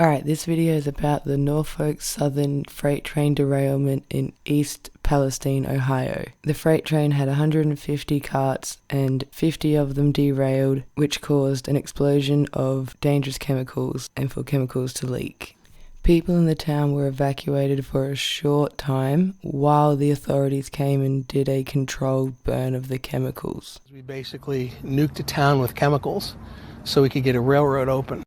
Alright, this video is about the Norfolk Southern freight train derailment in East Palestine, Ohio. The freight train had 150 carts and 50 of them derailed, which caused an explosion of dangerous chemicals and for chemicals to leak. People in the town were evacuated for a short time while the authorities came and did a controlled burn of the chemicals. We basically nuked a town with chemicals so we could get a railroad open.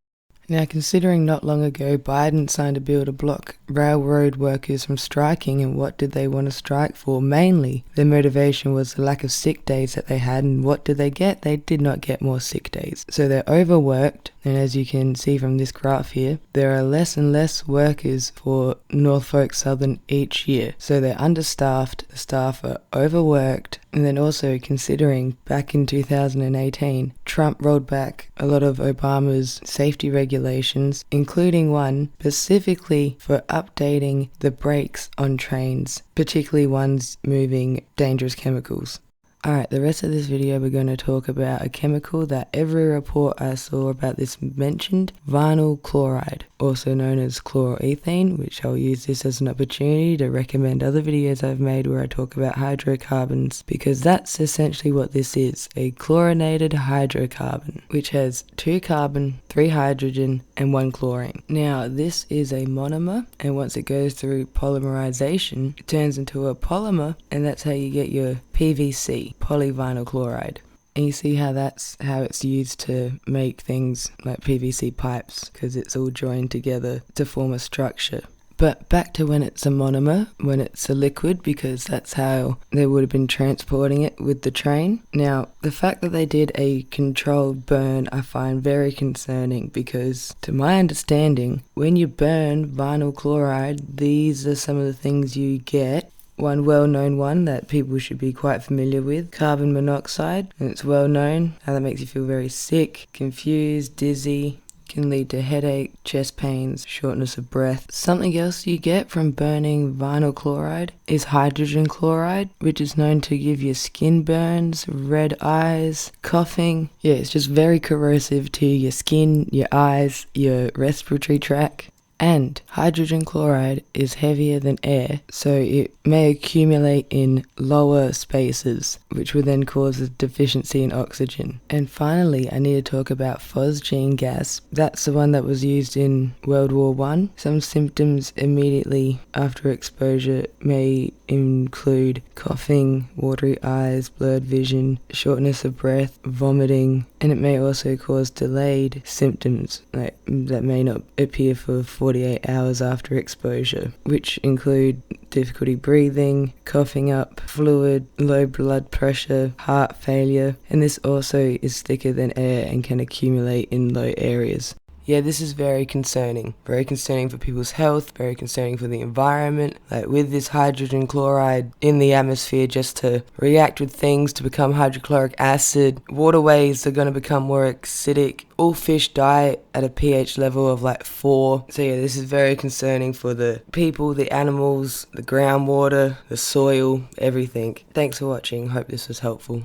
Now, considering not long ago Biden signed a bill to block railroad workers from striking, and what did they want to strike for? Mainly, their motivation was the lack of sick days that they had, and what did they get? They did not get more sick days. So they're overworked, and as you can see from this graph here, there are less and less workers for Norfolk Southern each year. So they're understaffed, the staff are overworked, and then also considering back in 2018, Trump rolled back a lot of Obama's safety regulations, including one specifically for updating the brakes on trains, particularly ones moving dangerous chemicals. Alright, the rest of this video we're going to talk about a chemical that every report I saw about this mentioned, vinyl chloride, also known as chloroethane, which I'll use this as an opportunity to recommend other videos I've made where I talk about hydrocarbons, because that's essentially what this is, a chlorinated hydrocarbon, which has 2 carbon, 3 hydrogen, and 1 chlorine. Now, this is a monomer, and once it goes through polymerization, it turns into a polymer, and that's how you get your PVC, polyvinyl chloride. And you see how it's used to make things like PVC pipes, because it's all joined together to form a structure. But back to when it's a monomer, when it's a liquid, because that's how they would have been transporting it with the train. Now, the fact that they did a controlled burn I find very concerning, because to my understanding, when you burn vinyl chloride, these are some of the things you get. One well-known one that people should be quite familiar with, carbon monoxide, and it's well known how that makes you feel very sick, confused, dizzy, can lead to headache, chest pains, shortness of breath. Something else you get from burning vinyl chloride is hydrogen chloride, which is known to give you skin burns, red eyes, coughing. Yeah, it's just very corrosive to your skin, your eyes, your respiratory tract. And hydrogen chloride is heavier than air, so it may accumulate in lower spaces, which would then cause a deficiency in oxygen. And finally, I need to talk about phosgene gas. That's the one that was used in World War I. Some symptoms immediately after exposure may include coughing, watery eyes, blurred vision, shortness of breath, vomiting, and it may also cause delayed symptoms that may not appear for 48 hours after exposure, which include difficulty breathing, coughing up fluid, low blood pressure, heart failure, and this also is thicker than air and can accumulate in low areas. Yeah, this is very concerning for people's health, very concerning for the environment. Like with this hydrogen chloride in the atmosphere just to react with things to become hydrochloric acid, waterways are going to become more acidic. All fish die at a pH level of like 4. So yeah, this is very concerning for the people, the animals, the groundwater, the soil, everything. Thanks for watching. Hope this was helpful.